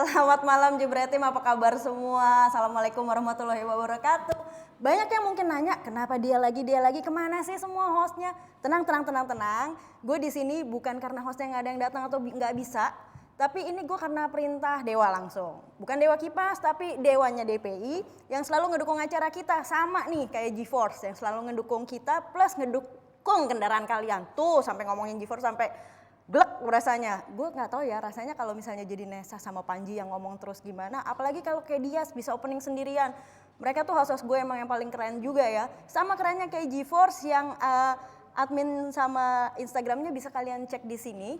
Selamat malam Jebret Tim, apa kabar semua? Assalamualaikum warahmatullahi wabarakatuh. Banyak yang mungkin nanya, kenapa dia lagi, kemana sih semua hostnya? Tenang. Gue di sini bukan karena hostnya nggak ada yang datang atau nggak bisa, tapi ini gue karena perintah dewa langsung. Bukan dewa kipas, tapi dewanya DPI yang selalu ngedukung acara kita. Sama nih kayak GeForce yang selalu ngedukung kita plus ngedukung kendaraan kalian. Tuh sampai ngomongin GeForce sampai glek rasanya. Gue nggak tahu ya rasanya kalau misalnya jadi Nesa sama Panji yang ngomong terus gimana. Apalagi kalau kayak Dias bisa opening sendirian. Mereka tuh host gue emang yang paling keren juga ya. Sama kerennya kayak GeForce yang admin sama Instagramnya bisa kalian cek di sini.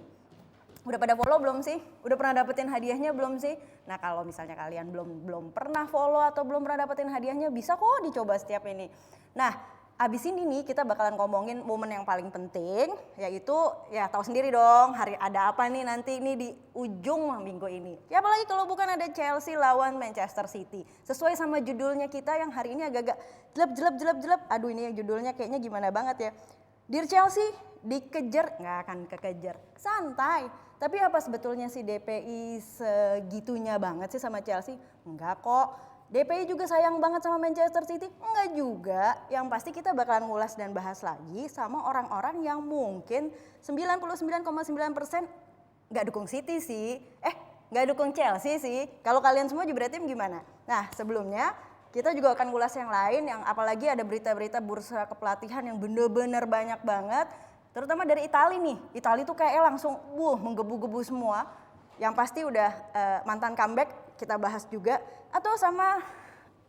Udah pada follow belum sih? Udah pernah dapetin hadiahnya belum sih? Nah kalau misalnya kalian belum pernah follow atau belum pernah dapetin hadiahnya bisa kok dicoba setiap ini. Nah abis ini nih kita bakalan ngomongin momen yang paling penting, yaitu ya tahu sendiri dong hari ada apa nih nanti ini di ujung minggu ini. Ya apalagi kalau bukan ada Chelsea lawan Manchester City. Sesuai sama judulnya kita yang hari ini agak-agak jelek. Aduh ini judulnya kayaknya gimana banget ya. Dear Chelsea, dikejar, nggak akan kekejar. Santai. Tapi apa sebetulnya sih DPI segitunya banget sih sama Chelsea? Enggak kok. DPI juga sayang banget sama Manchester City? Enggak juga. Yang pasti kita bakalan ngulas dan bahas lagi sama orang-orang yang mungkin 99,9% nggak dukung City sih. Nggak dukung Chelsea sih. Kalau kalian semua juga tim gimana? Nah sebelumnya kita juga akan ngulas yang lain yang apalagi ada berita-berita bursa kepelatihan yang bener-bener banyak banget. Terutama dari Italia nih. Italia tuh kayak langsung menggebu-gebu semua. Yang pasti udah mantan comeback kita bahas juga. Atau sama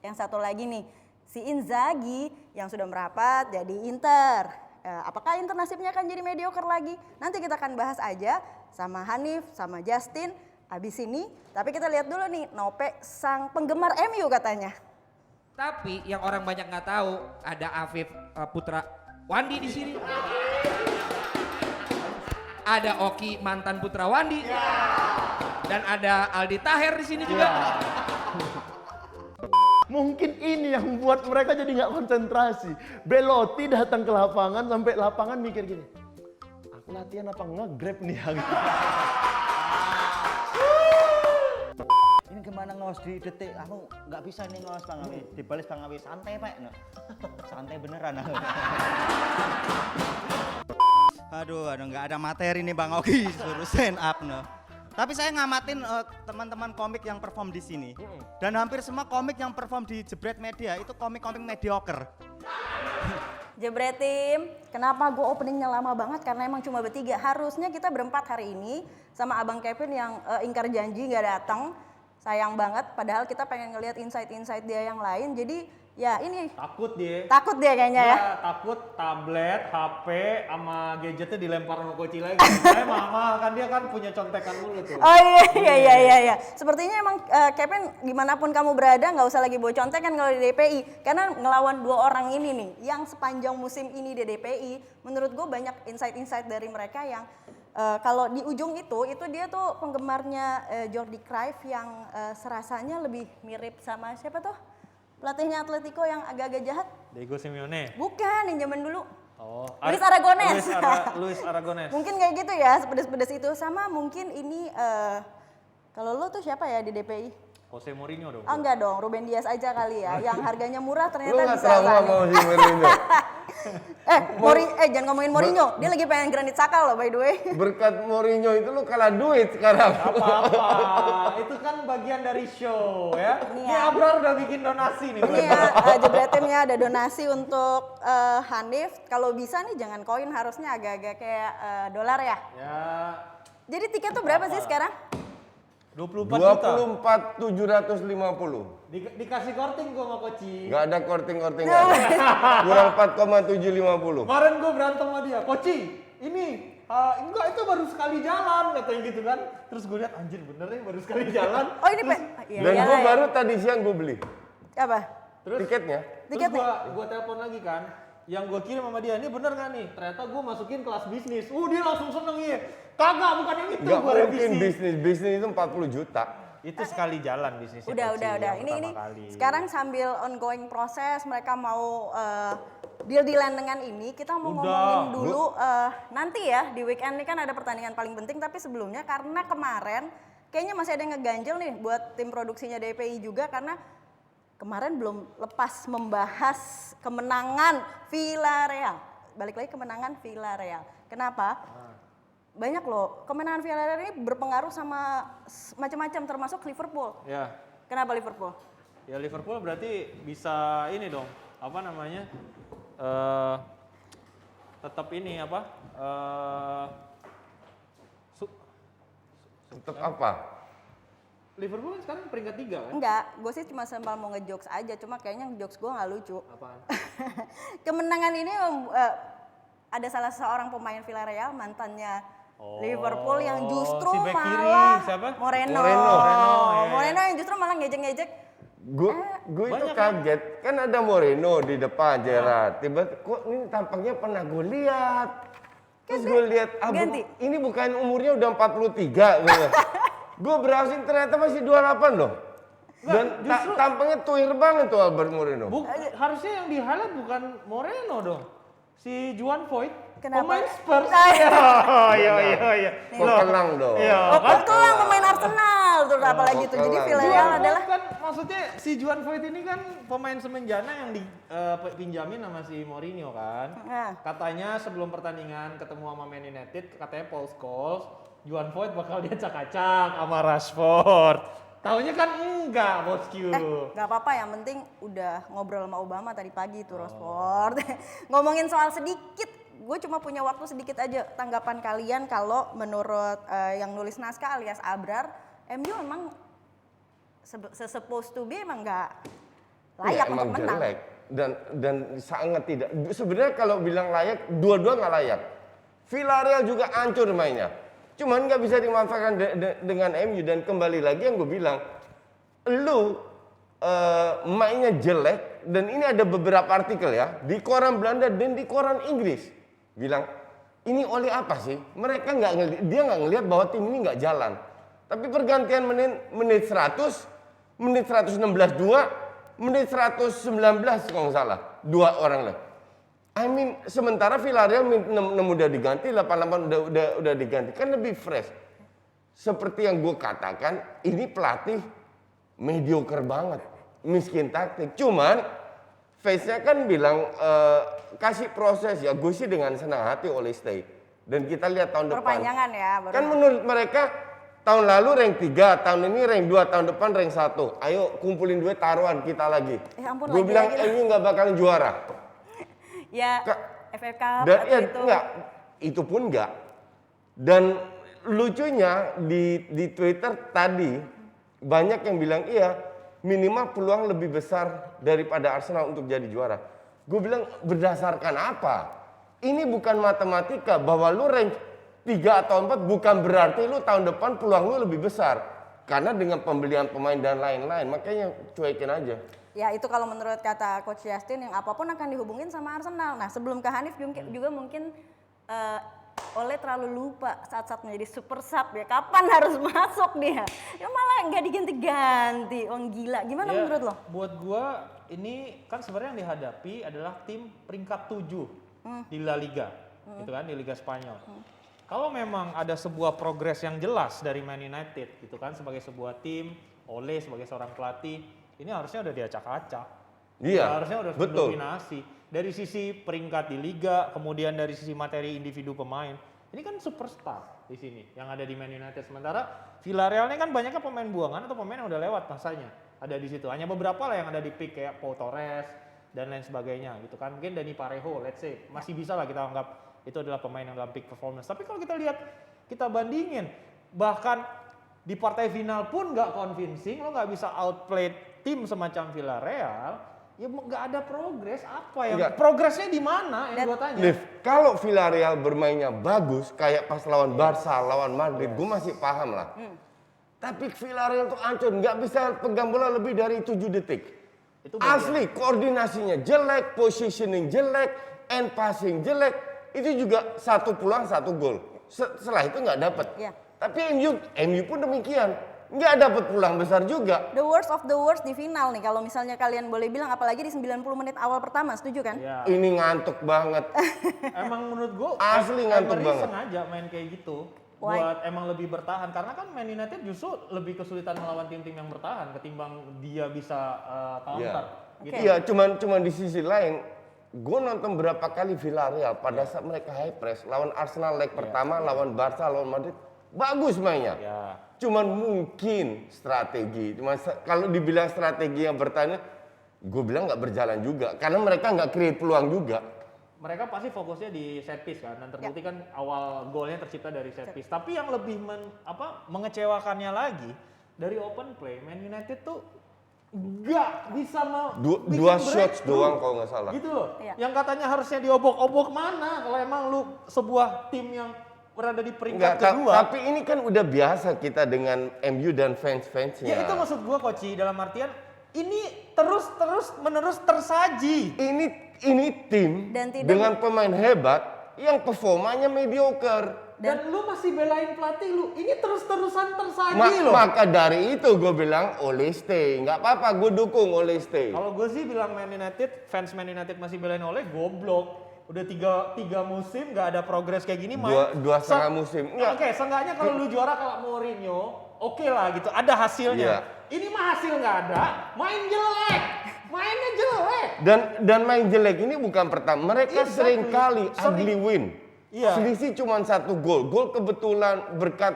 yang satu lagi nih, si Inzaghi yang sudah merapat jadi Inter. Apakah Inter nasibnya akan jadi mediocre lagi? Nanti kita akan bahas aja sama Hanif, sama Justin abis ini. Tapi kita lihat dulu nih, Nope sang penggemar MU katanya. Tapi yang orang banyak nggak tahu ada Afif Putra Wandi di sini. Ada Oki mantan Putra Wandi. Dan ada Aldi Taher di sini juga. Mungkin ini yang membuat mereka jadi nggak konsentrasi. Belotti datang ke lapangan sampai lapangan mikir gini, aku latihan apa nge-grab nih? Ini gimana ngawas di detik? Aku nggak bisa nih ngawas Bang Awi. Dibalas Bang Awi, santai Pak. No. Santai beneran. Aduh, nggak ada materi nih Bang Oki, suruh stand up no. Tapi saya ngamatin teman-teman komik yang perform di sini. Dan hampir semua komik yang perform di Jebret Media itu komik-komik mediocre. Jebret Tim, kenapa gue openingnya lama banget? Karena emang cuma bertiga. Harusnya kita berempat hari ini sama Abang Kevin yang ingkar janji nggak datang. Sayang banget, padahal kita pengen ngelihat insight-insight dia yang lain. Jadi ya ini Takut dia kayaknya ya. Takut tablet, HP, sama gadgetnya dilempar sama Koci lagi. Saya mama kan dia kan punya contekan mulu tuh. Oh iya. Sepertinya emang Kevin gimana pun kamu berada nggak usah lagi bawa contekan kalau di DPI. Karena ngelawan dua orang ini nih yang sepanjang musim ini di DPI. Menurut gue banyak insight-insight dari mereka yang kalau di ujung itu dia tuh penggemarnya Jordi Cruyff yang serasanya lebih mirip sama siapa tuh? Pelatihnya Atletico yang agak-agak jahat? Diego Simeone. Bukan, yang zaman dulu. Oh, Luis Aragonés. Luis Aragonés. Mungkin kayak gitu ya, sepedes-pedes itu. Sama mungkin ini, kalau lo tuh siapa ya di DPI? Jose Mourinho dong. Oh enggak dong, Ruben Dias aja kali ya. Yang harganya murah Lu ternyata nggak bisa trauma kan. sama si Mourinho? Jangan ngomongin Mourinho. Dia lagi pengen Granit Xhaka loh by the way. Berkat Mourinho itu lu kalah duit sekarang. Apa-apa, itu kan bagian dari show ya. Ini ya. Abrar udah bikin donasi nih. Ini ya, Jebretin ya ada donasi untuk Hanif. Kalau bisa nih jangan koin, harusnya agak-agak kayak dolar ya. Ya, Jadi tiket tuh berapa sih sekarang? 24 juta. 24.750. Dikasih korting gua sama Koci. Nggak ada korting-kortingan. Kurang 4,750. Kemarin gua berantem sama dia. Koci, ini enggak itu baru sekali jalan katanya gitu kan. Terus gue lihat anjir bener nih baru sekali jalan. Oh ini Dan gue baru tadi siang gue beli apa? Terus tiketnya. Terus gua telepon lagi kan. Yang gue kirim sama dia, ini bener gak nih? Ternyata gue masukin kelas bisnis. Dia langsung seneng ya. Kagak, bukan yang itu. Nggak Gua mungkin revisi. bisnis itu 40 juta. Itu sekali jalan bisnisnya. Udah. Koci, Ini kali. sekarang sambil ongoing proses mereka mau deal-dealan dengan ini. Kita mau ngomongin dulu nanti ya di weekend ini kan ada pertandingan paling penting. Tapi sebelumnya karena kemarin kayaknya masih ada yang ngeganjel nih buat tim produksinya DPI juga karena kemarin belum lepas membahas kemenangan Villarreal. Balik lagi kemenangan Villarreal. Kenapa? Banyak loh, kemenangan Villarreal ini berpengaruh sama macam-macam termasuk Liverpool. Ya. Kenapa Liverpool? Ya Liverpool berarti bisa ini dong, apa namanya? Tetap ini apa? Untuk apa? Liverpool kan sekarang peringkat 3 kan? Enggak, gue sih cuma sempat mau ngejokes aja, cuma kayaknya jokes gue nggak lucu. Apaan? Kemenangan ini ada salah seorang pemain Villarreal mantannya Liverpool yang justru si bek kiri, malah siapa? Moreno. Moreno. ya. Moreno yang justru malah ngejek-ngejek. Gue itu banyak kaget, kan ada Moreno di depan Gerrard. Tiba-tiba kok ini tampaknya pernah gue lihat. Terus gue lihat, ganti. ini bukan umurnya udah 43. Gue browsing ternyata masih 28 loh. Dan tampaknya tuir banget tuh Albert Moreno. Harusnya yang di-highlight bukan Moreno dong. Si Juan Voigt. Kenapa? Pemain Spurs. Nah, iya. Oh iya. Kok kelang dong. Oh, kelang pemain Arsenal tuh apalagi tuh. Jadi kelang. Villarreal Juan adalah Voigt kan maksudnya si Juan Voigt ini kan pemain semenjana yang dipinjamin sama si Mourinho kan. Nah. Katanya sebelum pertandingan ketemu sama Man United katanya Paul Scholes, Juan Voigt bakal diacak-acak sama Rashford. Taunya kan enggak, bosku. nggak apa-apa, yang penting udah ngobrol sama Obama tadi pagi tuh Rashford. Ngomongin soal sedikit, gue cuma punya waktu sedikit aja tanggapan kalian kalau menurut yang nulis naskah alias Abrar, MU emang supposed to be emang nggak layak Ya, untuk emang menang. jelek dan sangat tidak. Sebenarnya kalau bilang layak, dua-dua nggak layak. Villarreal juga hancur mainnya. Cuman nggak bisa dimanfaatkan dengan MU dan kembali lagi yang gue bilang, lu mainnya jelek dan ini ada beberapa artikel ya di koran Belanda dan di koran Inggris bilang ini oleh apa sih? Mereka dia nggak ngelihat bahwa tim ini nggak jalan. Tapi pergantian menit 100, menit 116 2, menit 119 kalau nggak salah, dua orang lah. Sementara Villarreal udah diganti, 88 udah diganti, kan lebih fresh. Seperti yang gue katakan, ini pelatih mediocre banget, miskin taktik. Cuman face-nya kan bilang kasih proses ya, gue sih dengan senang hati oleh stay. Dan kita lihat tahun depan. Perpanjangan ya. Baru. Kan menurut mereka tahun lalu rank 3, tahun ini rank 2, tahun depan rank 1. Ayo kumpulin duit taruhan kita lagi. Ampun, Gue bilang lagi-lagi. MU nggak bakalan juara. Ya, FA Cup Dan atau ya, itu. enggak, itu pun enggak. Dan lucunya di Twitter tadi banyak yang bilang iya minimal peluang lebih besar daripada Arsenal untuk jadi juara. Gue bilang berdasarkan apa? Ini bukan matematika bahwa lu rank 3 atau 4 bukan berarti lu tahun depan peluang lu lebih besar. Karena dengan pembelian pemain dan lain-lain, makanya cuekin aja. Ya itu kalau menurut kata Coach Justin yang apapun akan dihubungin sama Arsenal. Nah sebelum ke Hanif juga mungkin Ole terlalu lupa saat-saat menjadi super sub ya. Kapan harus masuk dia? Ya malah nggak diganti-ganti. Orang gila. Gimana Ya, menurut lo? buat gua ini kan sebenarnya yang dihadapi adalah tim peringkat 7 di La Liga, gitu kan, di Liga Spanyol. Kalau memang ada sebuah progres yang jelas dari Man United, gitu kan, sebagai sebuah tim, Ole sebagai seorang pelatih, ini harusnya udah diacak-acak. Iya, Harusnya udah betul. dominasi. Dari sisi peringkat di liga, kemudian dari sisi materi individu pemain. Ini kan superstar di sini yang ada di Man United. Sementara Villarreal ini kan banyaknya pemain buangan atau pemain yang udah lewat masanya. Ada di situ. Hanya beberapa lah yang ada di pick kayak Pau Torres dan lain sebagainya gitu kan. Mungkin Dani Parejo, let's say, masih bisa lah kita anggap itu adalah pemain yang dalam peak performance. Tapi kalau kita lihat, kita bandingin, bahkan di partai final pun nggak convincing, lo nggak bisa outplay tim semacam Villarreal, ya nggak ada progres. Apa yang Nggak. progresnya di mana yang gue tanya? Liv, kalau Villarreal bermainnya bagus kayak pas lawan Barca, lawan Madrid, gue masih paham lah. Tapi Villarreal tuh hancur, nggak bisa pegang bola lebih dari 7 detik. Itu bagian. Asli, koordinasinya jelek, positioning jelek, end passing jelek. Itu juga satu peluang, satu gol. Setelah itu nggak dapat. Iya. Tapi MU pun demikian. Nggak dapat peluang besar juga. The worst of the worst di final nih. Kalau misalnya kalian boleh bilang, apalagi di 90 menit awal pertama, setuju kan? Ya, Ini ngantuk banget. emang menurut gue Asli ngantuk Emery banget. sengaja main kayak gitu. Why? buat emang lebih bertahan karena kan Man United justru lebih kesulitan melawan tim-tim yang bertahan ketimbang dia bisa counter. Gitu. Iya, cuman di sisi lain, gue nonton berapa kali Villarreal pada saat mereka high press lawan Arsenal leg pertama, lawan Barca, lawan Madrid, bagus mainnya. Ya. Cuman mungkin strategi, kalau dibilang strategi yang bertanya, gue bilang nggak berjalan juga, karena mereka nggak create peluang juga. Mereka pasti fokusnya di set piece kan, dan terbukti kan awal golnya tercipta dari set piece. Tapi yang lebih mengecewakannya lagi dari open play, Man United tuh nggak bisa bikin Dua shots breakthrough. doang kalau nggak salah. Gitu loh. Iya. Yang katanya harusnya diobok-obok mana kalau emang lu sebuah tim yang berada di peringkat Enggak, kedua. tapi ini kan udah biasa kita dengan MU dan fans-fansnya. Ya itu maksud gua Koci, dalam artian ini terus-menerus tersaji. Ini tim Dan tidak- dengan pemain hebat yang performanya mediocre. Dan lu masih belain pelatih lu, ini terus-terusan tersaji loh. Maka dari itu gue bilang Ole stay, nggak apa-apa, gue dukung Ole stay. Kalau gue sih bilang Man United, fans Man United masih belain Ole, goblok. Udah tiga musim nggak ada progres kayak gini main. Dua setengah musim. Enggak. Oke, seenggaknya kalau lu juara kalau Mourinho, oke lah gitu, ada hasilnya. Iya. Ini mah hasil nggak ada, main jelek, mainnya jelek. Dan main jelek ini bukan pertama. Mereka Exactly. sering kali Sering. ugly win. Iya. Selisih cuma 1 gol. Gol kebetulan berkat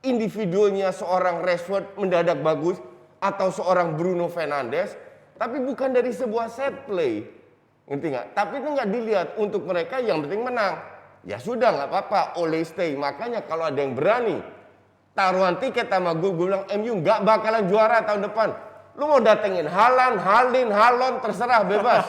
individualnya seorang Rashford mendadak bagus atau seorang Bruno Fernandes, tapi bukan dari sebuah set play. Ngerti nggak? Tapi itu nggak dilihat untuk mereka yang penting menang. Ya sudah nggak apa-apa, Ole stay. Makanya kalau ada yang berani taruhan tiket sama gue bilang MU nggak bakalan juara tahun depan. Lu mau datengin Haaland, Haalon, terserah bebas.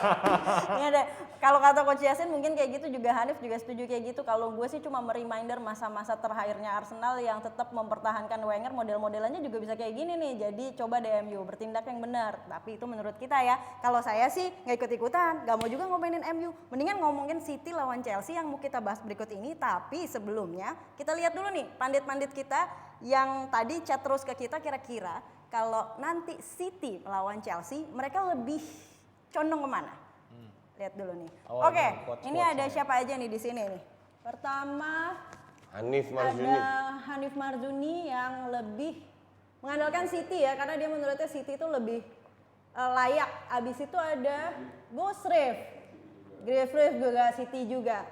Ini ada, kalau kata Coach Yasin mungkin kayak gitu juga, Hanif juga setuju kayak gitu. Kalau gue sih cuma mereminder masa-masa terakhirnya Arsenal yang tetap mempertahankan Wenger, model-modelannya juga bisa kayak gini nih. Jadi coba DMU bertindak yang benar. Tapi itu menurut kita ya. Kalau saya sih nggak ikut-ikutan, nggak mau juga ngomenin MU. Mendingan ngomongin City lawan Chelsea yang mau kita bahas berikut ini. Tapi sebelumnya kita lihat dulu nih pandit-pandit kita yang tadi chat terus ke kita, kira-kira kalau nanti City melawan Chelsea, mereka lebih condong kemana? Lihat dulu nih. Oke, ini ada siapa aja nih di sini nih. Pertama Hanif Marzuni. ada Hanif Marzuni yang lebih mengandalkan City ya, karena dia menurutnya City itu lebih layak. Abis itu ada Gosrev, Griffith juga City juga.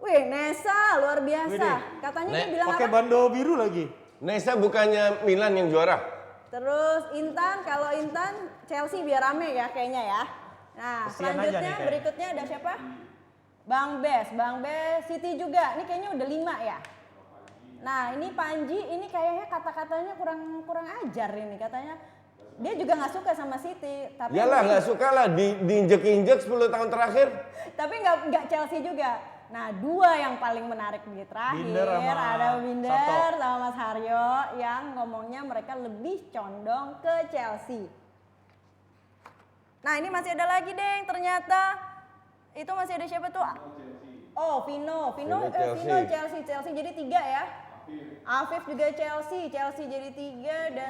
Wih, Nesa luar biasa. Katanya dia bilang Pakai apa? bando biru lagi. Nesa bukannya Milan yang juara? Terus Intan, kalau Intan Chelsea biar rame ya kayaknya ya. Nah, Kesian aja selanjutnya nih kayaknya. berikutnya ada siapa? Bang Bes City juga. Ini kayaknya udah 5 ya. Nah, ini Panji, ini kayaknya kata-katanya kurang ajar ini katanya. Dia juga nggak suka sama City, tapi Yalah nggak suka lah diinjek-injek 10 tahun terakhir. tapi nggak Chelsea juga. Nah, 2 yang paling menarik di terakhir Binder sama ada Binder Sato. sama Mas Haryo yang ngomongnya mereka lebih condong ke Chelsea. Nah, ini masih ada lagi deh ternyata. Itu masih ada siapa tuh? Oh, Vino Chelsea jadi 3 ya. Afif juga Chelsea jadi 3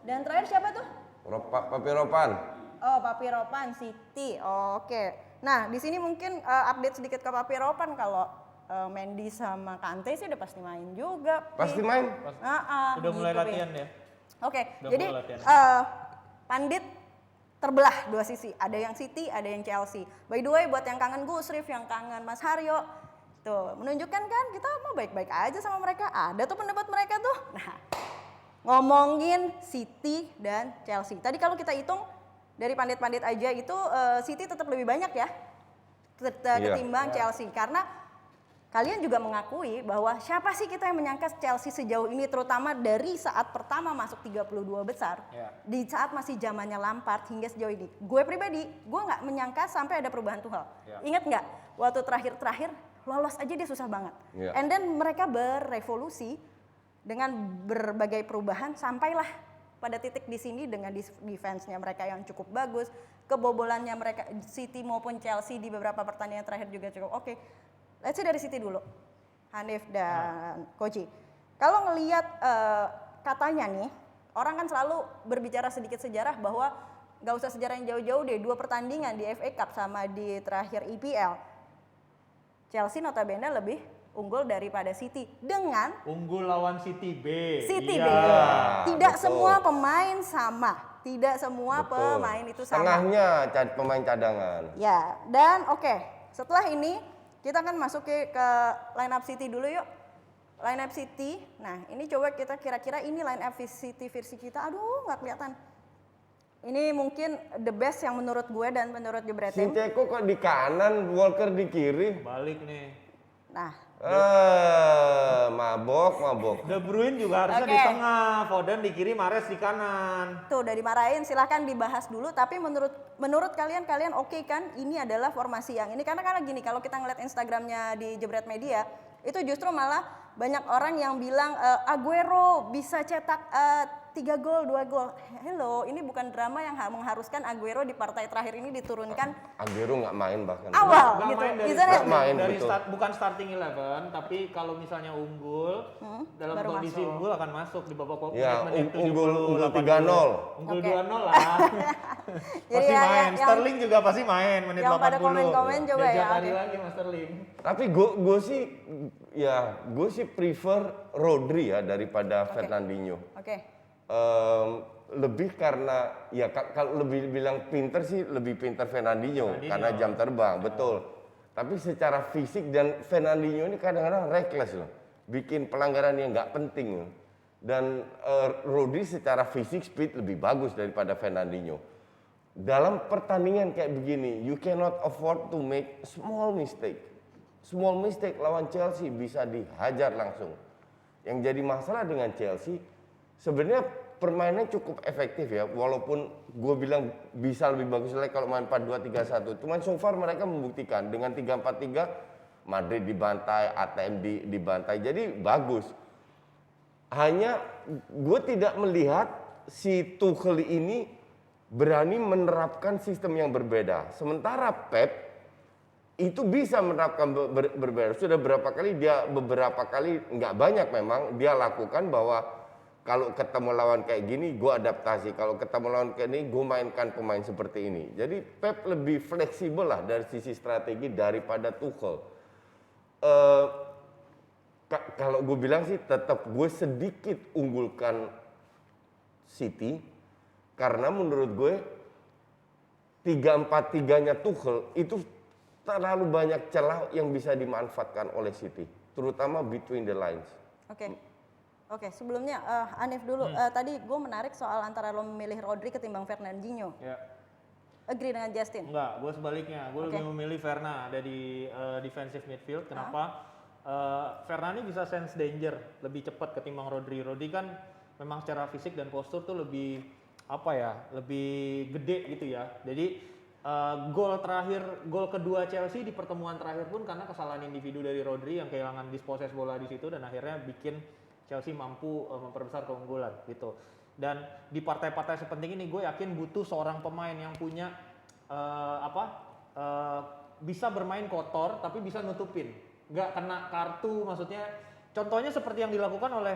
dan terakhir siapa tuh? Papi Ropan. Oh, Papi Ropan City. Oke. Nah, di sini mungkin update sedikit ke Papi Ropan kalau Mendy sama Kante sih udah pasti main juga. Pasti main. Udah mulai gitu, latihan Pi. ya. Oke, Udah jadi mulai latihan. Pandit terbelah 2 sisi. Ada yang City, ada yang Chelsea. By the way, buat yang kangen Gusrif, yang kangen Mas Haryo, tuh menunjukkan kan kita mau baik-baik aja sama mereka. Ada tuh pendapat mereka tuh. Nah, ngomongin City dan Chelsea. Tadi kalau kita hitung dari pandit-pandit aja itu City tetap lebih banyak ya ketimbang Chelsea. Karena kalian juga mengakui bahwa siapa sih kita yang menyangka Chelsea sejauh ini, terutama dari saat pertama masuk 32 besar, di saat masih zamannya Lampard hingga sejauh ini. Gue pribadi, gue nggak menyangka sampai ada perubahan Tuchel. Ingat nggak, waktu terakhir lolos aja dia susah banget. And then mereka berevolusi dengan berbagai perubahan sampailah pada titik di sini dengan defense-nya mereka yang cukup bagus, kebobolannya mereka City maupun Chelsea di beberapa pertandingan terakhir juga cukup oke. Let's see dari City dulu, Hanif dan Koji. Kalau ngelihat katanya nih, orang kan selalu berbicara sedikit sejarah bahwa nggak usah sejarah yang jauh-jauh deh, 2 pertandingan di FA Cup sama di terakhir EPL. Chelsea notabene lebih unggul daripada City dengan Unggul lawan City B. City Iya. B. Tidak betul. semua pemain sama. Tidak semua Betul. pemain itu sama. Setengahnya pemain cadangan. Ya, dan oke, setelah ini kita akan masuk ke line up City dulu yuk. Line up City. Nah, ini coba kita kira-kira ini line up City versi kita. Aduh, nggak kelihatan. Ini mungkin the best yang menurut gue dan menurut Jebretim. Sinteko kok di kanan, Walker di kiri. Balik nih. Nah, Mabok. De Bruyne juga harusnya Oke. di tengah, Foden di kiri, Mahrez di kanan. tuh udah dimarahin, silahkan dibahas dulu. Tapi menurut kalian oke kan? Ini adalah formasi yang ini karena gini, kalau kita ngeliat Instagramnya di Jebret Media, itu justru malah banyak orang yang bilang Aguero bisa cetak 3 gol, 2 gol. Hello, ini bukan drama yang mengharuskan Aguero di partai terakhir ini diturunkan Aguero nggak main bahkan. awal Nggak gitu. main dari, Isn't it? Nggak main, dari betul. bukan starting 11, tapi kalau misalnya unggul, dalam baru kondisi masuk. unggul akan masuk di babak Ya, menit unggul 70, 3-0. Unggul Oke. 2-0 lah. Jadi Pasti ya, main. yang- Sterling juga pasti main menit yang 80. pada komen-komen coba ya, Diajak lari oke. lagi Mas Sterling. Tapi gue sih prefer Rodri ya daripada Fernandinho. Oke. Lebih karena ya kalau lebih bilang pinter sih lebih pinter Fernandinho karena jam terbang, betul. Tapi secara fisik dan Fernandinho ini kadang-kadang reckless loh, bikin pelanggaran yang nggak penting loh. Dan Rodri secara fisik speed lebih bagus daripada Fernandinho. Dalam pertandingan kayak begini, you cannot afford to make small mistake. Small mistake lawan Chelsea bisa dihajar langsung. Yang jadi masalah dengan Chelsea, sebenarnya permainannya cukup efektif ya, walaupun gue bilang bisa lebih bagus lagi kalau main 4-2-3-1. Cuman so far mereka membuktikan dengan 3-4-3, Madrid dibantai, ATM dibantai, jadi bagus. Hanya gue tidak melihat si Tuchel ini berani menerapkan sistem yang berbeda. Sementara Pep itu bisa menerapkan berbeda. Sudah beberapa kali, nggak banyak memang, dia lakukan bahwa kalau ketemu lawan kayak gini, gue adaptasi. Kalau ketemu lawan kayak ini, gue mainkan pemain seperti ini. Jadi Pep lebih fleksibel lah dari sisi strategi daripada Tuchel. Kalau gue bilang sih tetap gue sedikit unggulkan City. Karena menurut gue 3-4-3-nya Tuchel itu terlalu banyak celah yang bisa dimanfaatkan oleh City, terutama between the lines. Oke, sebelumnya Hanif dulu. Tadi gue menarik soal antara lo memilih Rodri ketimbang Fernandinho. Ya. Agree dengan Justin? Enggak, gue sebaliknya. Gue Oke. lebih memilih Verna ada di defensive midfield. Kenapa? Verna ini bisa sense danger lebih cepat ketimbang Rodri. Rodri kan memang secara fisik dan postur tuh lebih lebih gede gitu ya. Jadi gol kedua Chelsea di pertemuan terakhir pun karena kesalahan individu dari Rodri yang kehilangan disposes bola di situ dan akhirnya bikin Chelsea mampu memperbesar keunggulan gitu. Dan di partai-partai sepenting ini gue yakin butuh seorang pemain yang punya bisa bermain kotor tapi bisa nutupin, nggak kena kartu. Maksudnya contohnya seperti yang dilakukan oleh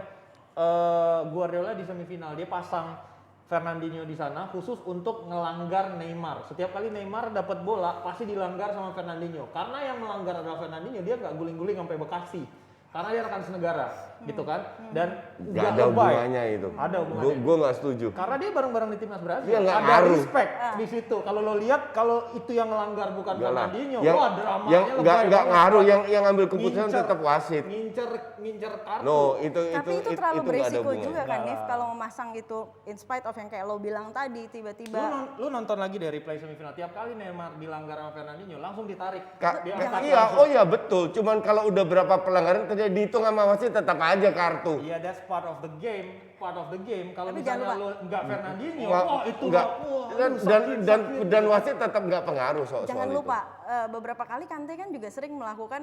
Guardiola di semifinal, dia pasang Fernandinho di sana khusus untuk ngelanggar Neymar. Setiap kali Neymar dapat bola pasti dilanggar sama Fernandinho. Karena yang melanggar adalah Fernandinho, dia nggak guling-guling sampai Bekasi. Karena dia rekan senegara, gitu kan? Dan Gak ada hubungannya itu. Ada hubungannya. Gue gak setuju. Karena dia bareng-bareng di timnas Brazil. Dia nggak ada ngaruh. respect di situ. Kalau lo lihat, kalau itu yang melanggar bukan Nggak lah. Fernandinho, Yang- wah dramanya yang lebay nggak banget. ngaruh, yang ambil keputusan Ngincer- tetap wasit. Ngincer kartu. No, itu Tapi itu terlalu nggak ada beresiko hubungannya. juga kan, Nif, kalau memasang itu in spite of yang kayak lo bilang tadi, tiba-tiba Lu nonton lagi dari replay semifinal, tiap kali Neymar dilanggar sama Fernandinho langsung ditarik. Dia angkat Iya, langsung. oh iya betul. Cuman kalau udah berapa pelanggaran terjadi dihitung sama wasit tetap aja kartu. Iya, that's part of the game. Kalau Tapi misalnya jangan lu nggak Fernandinho, Nggak- wah itu nggak. wah, Dan, aduh, dan, sakit, dan, sakit. dan wasit tetap nggak pengaruh soal jangan itu. lupa beberapa kali Kante kan juga sering melakukan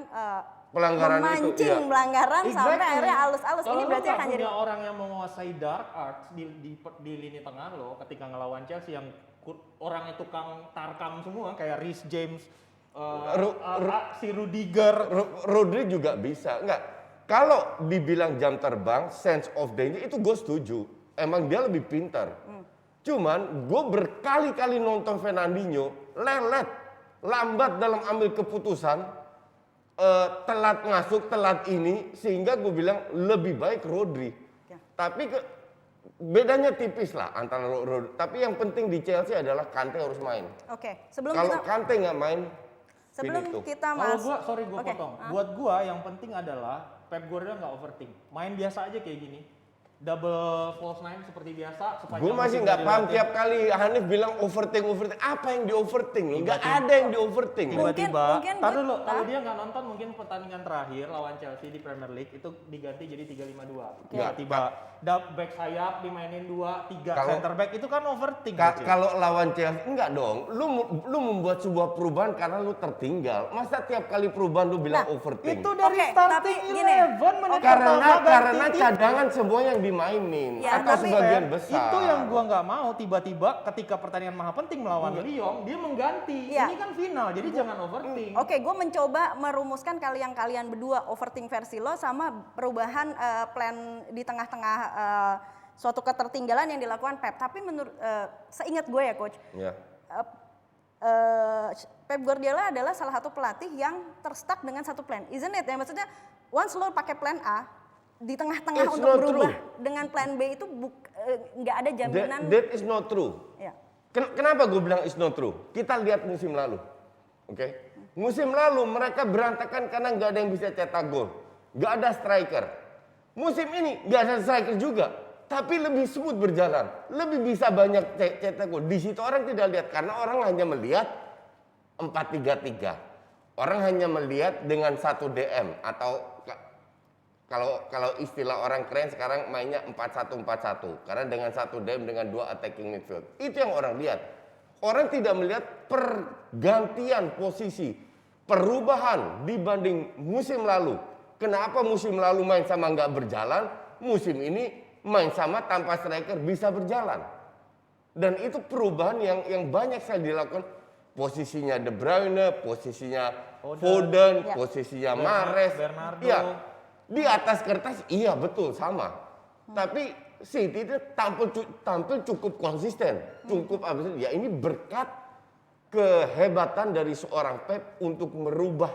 Pelanggaran itu, memancing iya. pelanggaran sampai Exactly. akhirnya alus-alus. Kalau Ini lu berarti nggak akan jadi punya orang yang menguasai dark arts di lini tengah lo ketika ngelawan Chelsea yang orangnya tukang tarkam semua kayak Reece James, si Rudiger. Rodri juga bisa. Enggak. Kalau dibilang jam terbang, sense of danger itu gue setuju. Emang dia lebih pintar. Cuman gue berkali-kali nonton Fernandinho lelet, lambat dalam ambil keputusan. telat masuk, telat ini, sehingga gue bilang lebih baik Rodri. Ya. Tapi bedanya tipis lah antara Rodri. Tapi yang penting di Chelsea adalah Kante harus main. Oke, sebelum Kalau kita Kante nggak main, sebelum finito. kita Kalau mas, gua, sorry gua Oke, potong. ah. Buat gua yang penting adalah Pep Guardiola nggak overthink. Main biasa aja kayak gini. Double false nine seperti biasa. Gue masih nggak paham tiap kali Hanif bilang overthink. Apa yang di overthink? Nggak ada yang di overthink. Tiba-tiba, Mungkin tar gua- dulu, kalau ah. dia nggak nonton mungkin pertandingan terakhir lawan Chelsea di Premier League itu diganti jadi 3-5-2. Ya. Tiba-tiba back sayap dimainin 2-3 Kalau- center back itu kan overthink. Coach. Kalau lawan Chelsea enggak dong. Lu membuat sebuah perubahan karena lu tertinggal. Masa tiap kali perubahan lu bilang Nah, overthink? Itu dari Oke, starting tapi gini. 11 menit karena pertama karena ganti cadangan semua yang dimainin Ya, atau tapi- sebagian besar. Itu yang gua nggak mau tiba-tiba ketika pertandingan maha penting melawan Lyon dia mengganti. Iya. Ini kan final jadi jangan overthink. Oke, gue mencoba merumuskan kalian berdua overthink versi lo sama perubahan plan di tengah-tengah suatu ketertinggalan yang dilakukan Pep. Tapi menurut seingat gue ya coach, Ya. Pep Guardiola adalah salah satu pelatih yang terstuck dengan satu plan, isn't it? Ya maksudnya once lo pakai plan A di tengah-tengah It's untuk not berubah true. dengan plan B itu nggak ada jaminan. That is not true. Ya. Kenapa gue bilang it's not true? Kita lihat musim lalu. Oke. Musim lalu mereka berantakan karena nggak ada yang bisa cetak gol. Nggak ada striker. Musim ini nggak ada striker juga. Tapi lebih smooth berjalan. Lebih bisa banyak cetak gol. Di situ orang tidak lihat. Karena orang hanya melihat 4-3-3. Orang hanya melihat dengan 1 DM. Atau kalau istilah orang keren sekarang mainnya 4-1-4-1. Karena dengan 1 DM dengan 2 attacking midfield. Itu yang orang lihat. Orang tidak melihat pergantian posisi, perubahan dibanding musim lalu. Kenapa musim lalu main sama nggak berjalan, musim ini main sama tanpa striker bisa berjalan. Dan itu perubahan yang banyak saya dilakukan. Posisinya De Bruyne, posisinya Foden, Ya. posisinya Mahrez. Bernardo. Iya, di atas kertas iya betul sama. Tapi City itu tampil cukup konsisten, cukup ya ini berkat kehebatan dari seorang Pep untuk merubah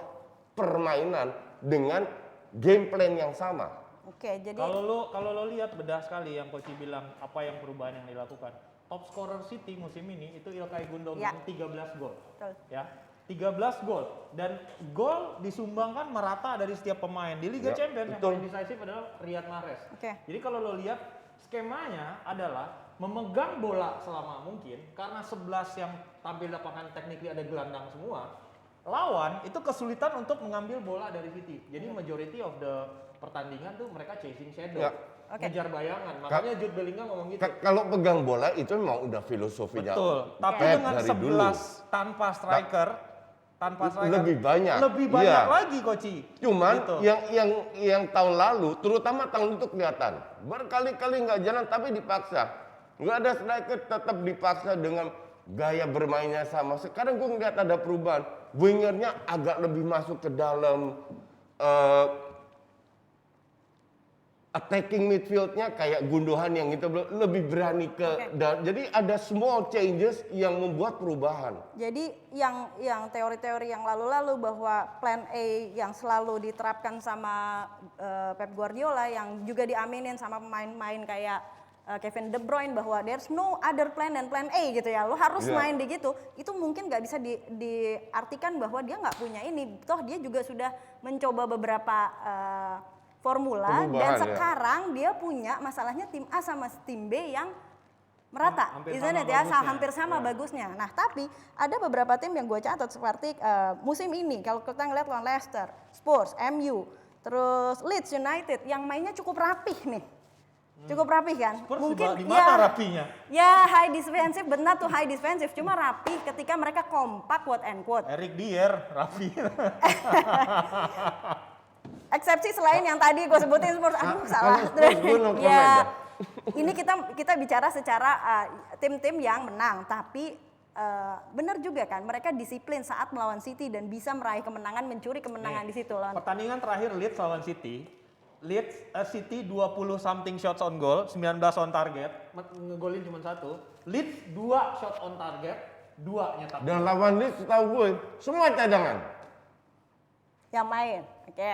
permainan dengan game plan yang sama. Oke, jadi Kalau lo lihat bedah sekali yang Coach bilang apa yang perubahan yang dilakukan. Top scorer City musim ini itu Ilkay Gundogan Ya. 13 gol. Betul. Ya. 13 gol dan gol disumbangkan merata dari setiap pemain. Di Liga Ya, Champions yang betul. paling decisive adalah Riyad Mahrez. Oke. Jadi kalau lo lihat skemanya adalah memegang bola selama mungkin karena 11 yang tampil di lapangan technically ada gelandang semua. Lawan itu kesulitan untuk mengambil bola dari City. Jadi majority of the pertandingan tuh mereka chasing shadow. Ya. Oke. Ngejar bayangan. Makanya Jude Bellingham ngomong gitu. Kalau pegang bola itu memang udah filosofinya. Betul. Tapi Pep dengan dari 11 dulu. tanpa striker, Lebih banyak. Lebih banyak Iya. lagi Koci. Cuman Gitu. yang tahun lalu, terutama tahun itu kelihatan. Berkali-kali nggak jalan tapi dipaksa. Nggak ada striker tetap dipaksa dengan gaya bermainnya sama. Sekarang gue ngeliat ada perubahan. Wingernya agak lebih masuk ke dalam. Attacking midfieldnya kayak Gundogan yang itu lebih berani ke. Jadi ada small changes yang membuat perubahan. Jadi yang teori-teori yang lalu-lalu bahwa plan A yang selalu diterapkan sama Pep Guardiola yang juga diaminin sama pemain-pemain kayak Kevin De Bruyne bahwa there's no other plan than plan A gitu ya. Lo harus Iya. main di gitu. Itu mungkin nggak bisa diartikan bahwa dia nggak punya ini. Toh dia juga sudah mencoba beberapa formula dan Perubahan, ya. sekarang dia punya masalahnya tim A sama tim B yang merata, Hampir isn't sama it ya, bagusnya. hampir sama Ya. bagusnya. Nah tapi ada beberapa tim yang gue catat seperti musim ini kalau kita ngeliat lawan Leicester, Spurs, MU, terus Leeds United yang mainnya cukup rapih nih, cukup rapih kan? Spurs Mungkin di mana rapinya? Ya high defensive, benar tuh high defensive, cuma rapih ketika mereka kompak quote and quote. Eric Dier, Rafi. Eksepsi selain yang tadi gue sebutin Spurs, aduh salah. Spurs gue no comment Ya, ya. ini kita bicara secara tim-tim yang menang, tapi benar juga kan mereka disiplin saat melawan City dan bisa meraih kemenangan, mencuri kemenangan di situ lawan. Pertandingan terakhir Leeds lawan City. Leeds City 20 something shots on goal, 19 on target, ngegolin cuma 1. Leeds 2 shot on target, 2 nyetak. Dan lawan Leeds setahu gue semua cadangan. Yang main, oke.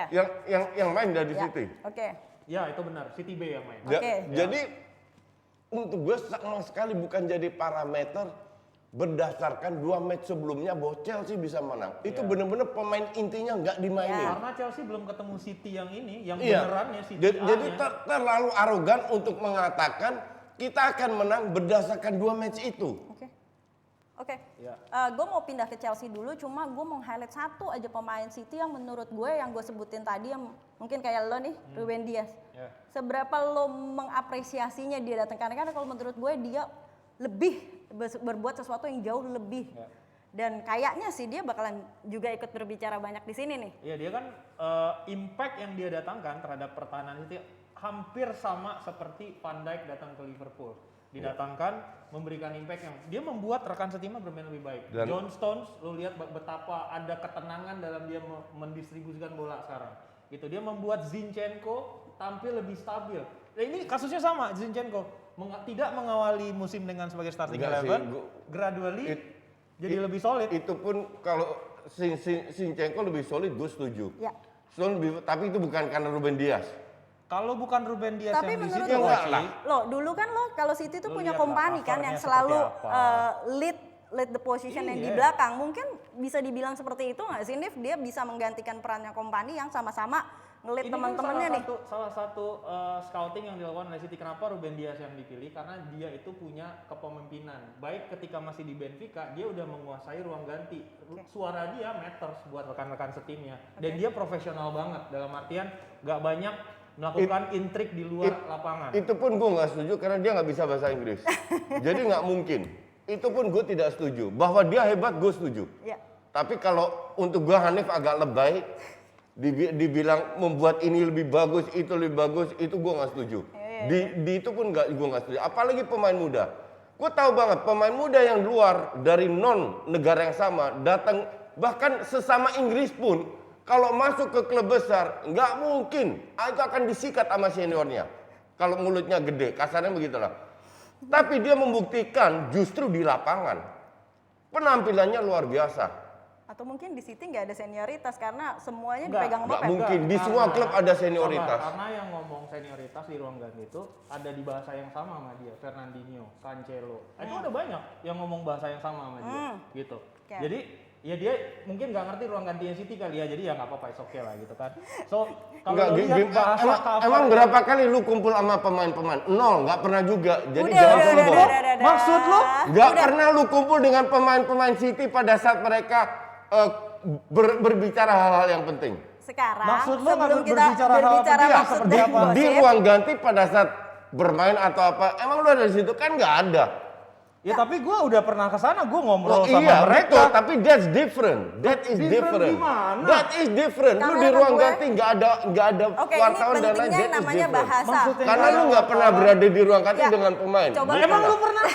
Yang main dari Ya, City. Oke. Ya itu benar, City B yang main. Oke. Jadi untuk gue sama sekali bukan jadi parameter berdasarkan 2 match sebelumnya bahwa Chelsea bisa menang. Itu benar-benar pemain intinya nggak dimainin. Karena Chelsea belum ketemu City yang ini, yang Iya. benerannya City Jadi A-nya. terlalu arogan untuk mengatakan kita akan menang berdasarkan 2 match itu. Oke. Ya. Gue mau pindah ke Chelsea dulu, cuma gue mau highlight satu aja pemain City yang menurut gue yang gue sebutin tadi yang mungkin kayak lo nih, Ruben Dias. Ya. Seberapa lo mengapresiasinya dia datang karena kalau menurut gue dia lebih berbuat sesuatu yang jauh lebih. Ya. Dan kayaknya sih dia bakalan juga ikut berbicara banyak di sini nih. Iya dia kan impact yang dia datangkan terhadap pertahanan City hampir sama seperti Van Dijk datang ke Liverpool. Didatangkan memberikan impact yang dia membuat rekan setimnya bermain lebih baik. Dan- John Stones, lo lihat betapa ada ketenangan dalam dia mendistribusikan bola sekarang. Gitu dia membuat Zinchenko tampil lebih stabil. Nah, ini kasusnya sama Zinchenko tidak mengawali musim dengan sebagai starting Enggak sih, 11, gradually jadi lebih solid. Itu pun kalau Zinchenko lebih solid, gue setuju. Ya. Tapi itu bukan karena Ruben Dias. Kalau bukan Ruben Dias Tapi yang di menurut situ, gue, enggak lah. lo dulu kan lo kalau City tuh Lo punya lihat lah kompani kan yang covernya selalu seperti apa. lead the position yang di Iya. belakang. Mungkin bisa dibilang seperti itu nggak sih, Nif? Dia bisa menggantikan perannya kompani yang sama-sama ngelit Ini kan teman-temannya nih. salah satu scouting yang dilakukan oleh City. Kenapa Ruben Dias yang dipilih? Karena dia itu punya kepemimpinan. Baik ketika masih di Benfica, dia udah menguasai ruang ganti. Suara dia matters buat rekan-rekan setimnya. Dan dia profesional banget. Dalam artian nggak banyak melakukan intrik di luar lapangan. Itu pun gue nggak setuju karena dia nggak bisa bahasa Inggris. Jadi nggak mungkin. Itu pun gue tidak setuju. Bahwa dia hebat gue setuju. Ya. Tapi kalau untuk gue Hanif agak lebay, dibilang membuat ini lebih bagus, itu lebih bagus, itu gue nggak setuju. Di itu pun gue nggak setuju. Apalagi pemain muda. Gue tahu banget pemain muda yang luar dari non negara yang sama datang, bahkan sesama Inggris pun kalau masuk ke klub besar nggak mungkin itu akan disikat sama seniornya. Kalau mulutnya gede, kasarnya begitulah. Tapi dia membuktikan justru di lapangan penampilannya luar biasa. Atau mungkin di City nggak ada senioritas karena semuanya Nggak, dipegang sama Nggak Pep. mungkin, di semua klub ada senioritas. Karena yang ngomong senioritas di ruang ganti itu ada di bahasa yang sama sama dia, Fernandinho, Cancelo. Itu ada banyak yang ngomong bahasa yang sama sama dia, gitu. Oke. Jadi ya dia mungkin nggak ngerti ruang gantinya City kali ya, jadi ya nggak apa-apa, it's okay lah gitu kan. So kalau Enggak, lo lihat bahasa emang berapa kali lu kumpul sama pemain-pemain? Nol, nggak pernah juga. Jadi Udah, jangan udah, sombong. udah. Maksud lo? Nggak pernah lu kumpul dengan pemain-pemain City pada saat mereka berbicara hal-hal yang penting. Sekarang Maksud lo sebelum nggak kita berbicara hal berbicara penting maksud seperti dan apa? Di gosip, ruang ganti pada saat bermain atau apa, emang lu ada di situ kan nggak ada. Ya tapi gue udah pernah ke sana, gue Oh, ngobrol sama iya, mereka. betul, tapi that's different. That is Different different. gimana? That is different. Lu Karena di ruang gue- ganti nggak ada Oke, ini wartawan dan lain. pentingnya That is namanya different. bahasa. Maksudnya Karena lu nggak pernah wartawan. berada di ruang ganti Ya, dengan pemain. coba Lu Emang pernah? lu pernah?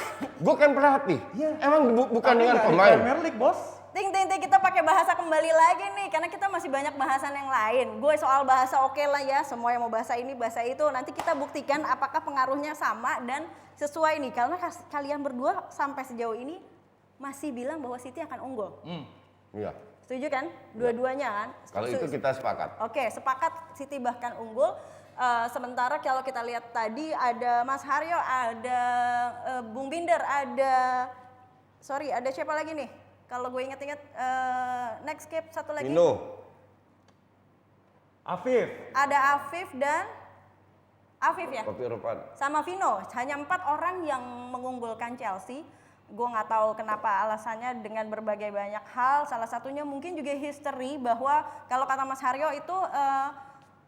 Gue kan pelatih. Emang bukan Tapi dengan nggak di pemain. Premier League, bos. Ting, kita pakai bahasa kembali lagi nih karena kita masih banyak bahasan yang lain. Gue soal bahasa oke lah ya, semua yang mau bahasa ini bahasa itu nanti kita buktikan apakah pengaruhnya sama dan sesuai nih karena kalian berdua sampai sejauh ini masih bilang bahwa City akan unggul. Iya. Setuju kan? Dua-duanya kan? Kalau itu kita sepakat. Oke, sepakat City bahkan unggul. Sementara kalau kita lihat tadi ada Mas Haryo, ada Bung Binder, ada siapa lagi nih? Kalau gue inget-inget next skip satu lagi. Mino. Afif. Ada Afif dan Afif ya? Kopi Ropan. Sama Vino. Hanya 4 orang yang mengunggulkan Chelsea. Gue nggak tahu kenapa alasannya dengan berbagai banyak hal. Salah satunya mungkin juga history bahwa kalau kata Mas Haryo itu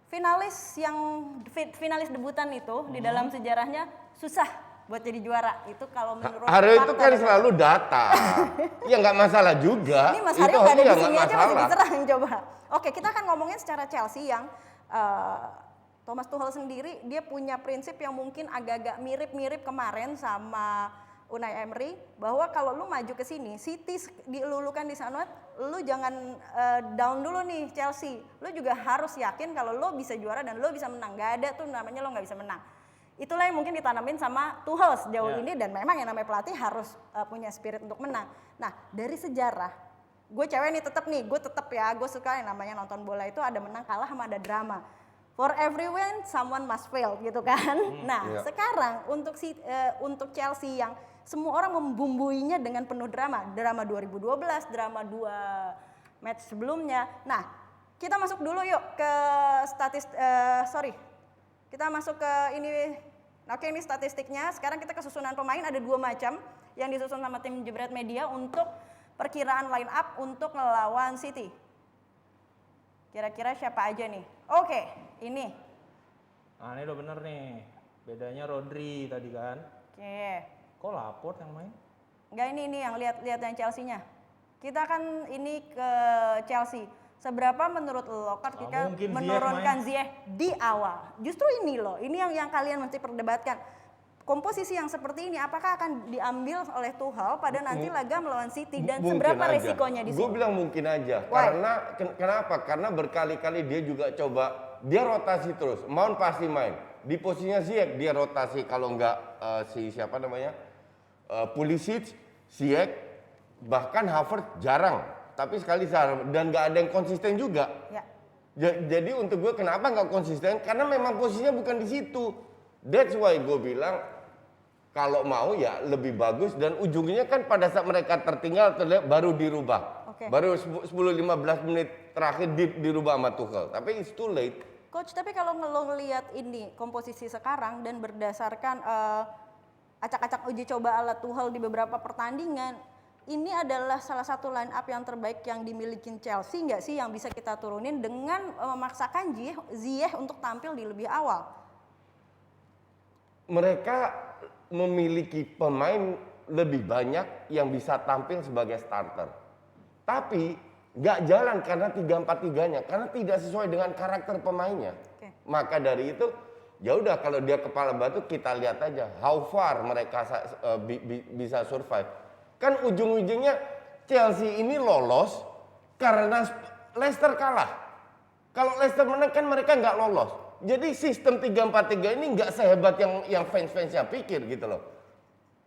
finalis debutan itu di dalam sejarahnya susah buat jadi juara. Itu kalau menurut Haryo itu fakta kan dan- selalu data. Ya nggak masalah juga. Ini Mas Itu Haryo nggak ada ya di sini nggak aja masih masalah. diserang coba. Oke, kita akan ngomongin secara Chelsea yang Thomas Tuchel sendiri dia punya prinsip yang mungkin agak-agak mirip-mirip kemarin sama Unai Emery bahwa kalau lu maju ke sini, City dilulukan di sana, lu jangan down dulu nih Chelsea. Lu juga harus yakin kalau lu bisa juara dan lu bisa menang. Gak ada tuh namanya lu nggak bisa menang. Itulah yang mungkin ditanamin sama Tuchel sejauh ini dan memang yang namanya pelatih harus punya spirit untuk menang. Nah, dari sejarah gue cewek nih gue tetep ya, gue suka yang namanya nonton bola itu ada menang kalah sama ada drama. For every win, someone must fail gitu kan. Nah, sekarang untuk Chelsea yang semua orang membumbuinya dengan penuh drama 2012, drama 2 match sebelumnya. Nah, kita masuk dulu yuk ke kita masuk ke ini. Oke, ini statistiknya. Sekarang kita ke susunan pemain, ada 2 macam yang disusun sama tim Jebret Media untuk perkiraan line up untuk ngelawan City. Kira-kira siapa aja nih? Oke, ini. Nah, ini udah bener nih. Bedanya Rodri tadi kan. Oke. Kok Laporte yang main? Enggak, ini yang lihat yang Chelsea-nya. Kita kan ini ke Chelsea. Seberapa menurut lo ketika mungkin Ziyech menurunkan Ziyech di awal? Justru ini loh, ini yang kalian mesti perdebatkan. Komposisi yang seperti ini apakah akan diambil oleh Tuchel pada nanti laga melawan City dan Mungkin seberapa aja. resikonya di Gue sini? bilang mungkin aja. Why? Karena kenapa? Karena berkali-kali dia juga coba, dia rotasi terus. Mount pasti main. Di posisinya Ziyech dia rotasi, kalau enggak siapa namanya? Pulisic, Ziyech, bahkan Havertz jarang. Tapi sekali dan nggak ada yang konsisten juga. Ya. Jadi untuk gue kenapa nggak konsisten? Karena memang posisinya bukan di situ. That's why gue bilang kalau mau ya lebih bagus, dan ujungnya kan pada saat mereka tertinggal baru dirubah. Oke. Baru 10-15 menit terakhir dirubah sama Tuchel. Tapi it's too late. Coach, tapi kalau lo ngelihat ini komposisi sekarang dan berdasarkan acak-acak uji coba ala Tuchel di beberapa pertandingan, ini adalah salah satu line up yang terbaik yang dimiliki Chelsea nggak sih yang bisa kita turunin dengan memaksakan Ziyech untuk tampil di lebih awal? Mereka memiliki pemain lebih banyak yang bisa tampil sebagai starter. Tapi nggak jalan karena 3-4-3-nya, karena tidak sesuai dengan karakter pemainnya. Oke. Maka dari itu, ya udah kalau dia kepala batu kita lihat aja how far mereka bisa survive. Kan ujung-ujungnya Chelsea ini lolos karena Leicester kalah. Kalau Leicester menang kan mereka nggak lolos. Jadi sistem 3-4-3 ini nggak sehebat yang fans-fansnya pikir gitu loh.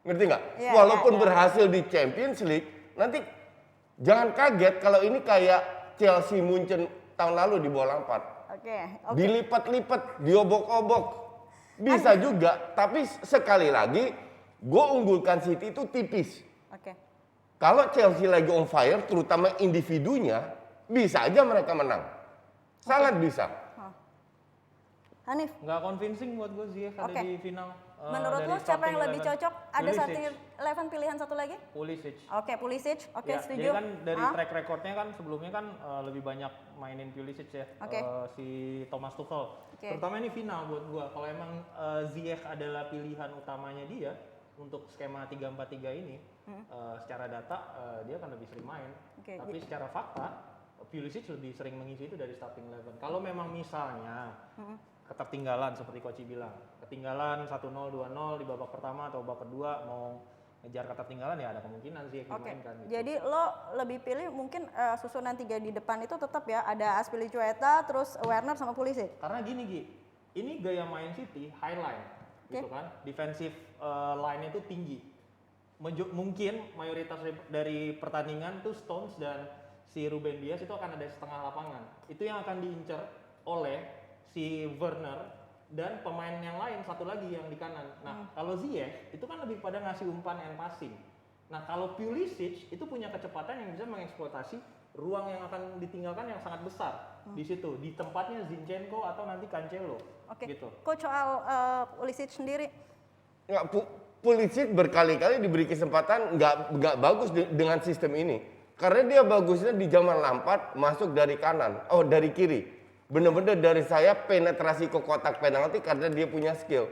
Ngerti nggak? Ya, Walaupun ya. berhasil di Champions League, nanti jangan kaget kalau ini kayak Chelsea Munchen tahun lalu di bola 4. Oke. Dilipat-lipat, diobok-obok. Bisa juga, tapi sekali lagi gue unggulkan City itu tipis. Oke. Kalau Chelsea lagi on fire, terutama individunya, bisa aja mereka menang. Sangat bisa. Hanif, Nggak convincing buat gue Ziyech ada Oke. di final. menurut dari lo siapa starting yang lebih 11. cocok? Ada Pulisic. starting 11 pilihan satu lagi? Pulisic. Oke, Pulisic. Oke, Ya, setuju. jadi kan dari Hah? track recordnya kan sebelumnya kan lebih banyak mainin Pulisic ya, Oke. si Thomas Tuchel. Oke. Terutama ini final buat gua. Kalau emang Ziyech adalah pilihan utamanya dia untuk skema 3-4-3 ini, secara data dia akan lebih sering main. Oke, Tapi secara fakta Pulisic lebih sering mengisi itu dari starting 11. Kalau memang misalnya ketertinggalan seperti Koci bilang, ketinggalan 1-0, 2-0 di babak pertama atau babak kedua mau ngejar ketertinggalan ya ada kemungkinan Ziyech Oke, dimainkan gitu. jadi lo lebih pilih mungkin susunan 3 di depan itu tetap ya, ada Azpilicueta, terus Werner sama Pulisic. Karena gini Gi, ini gaya main City high line, gitu kan, defensive line itu tinggi. Mungkin mayoritas dari pertandingan tuh Stones dan si Ruben Dias itu akan ada setengah lapangan. Itu yang akan diincar oleh si Werner dan pemain yang lain satu lagi yang di kanan. Nah, kalau Ziyech itu kan lebih pada ngasih umpan and passing. Nah, kalau Pulisic itu punya kecepatan yang bisa mengeksploitasi ruang yang akan ditinggalkan yang sangat besar di situ, di tempatnya Zinchenko atau nanti Cancelo. Oke, Gitu. Coach soal Pulisic sendiri. Nggak, Pulisic berkali-kali diberi kesempatan nggak bagus dengan sistem ini. Karena dia bagusnya di zaman Lampard masuk dari kanan, dari kiri. Bener-bener dari sayap penetrasi ke kotak penalti karena dia punya skill.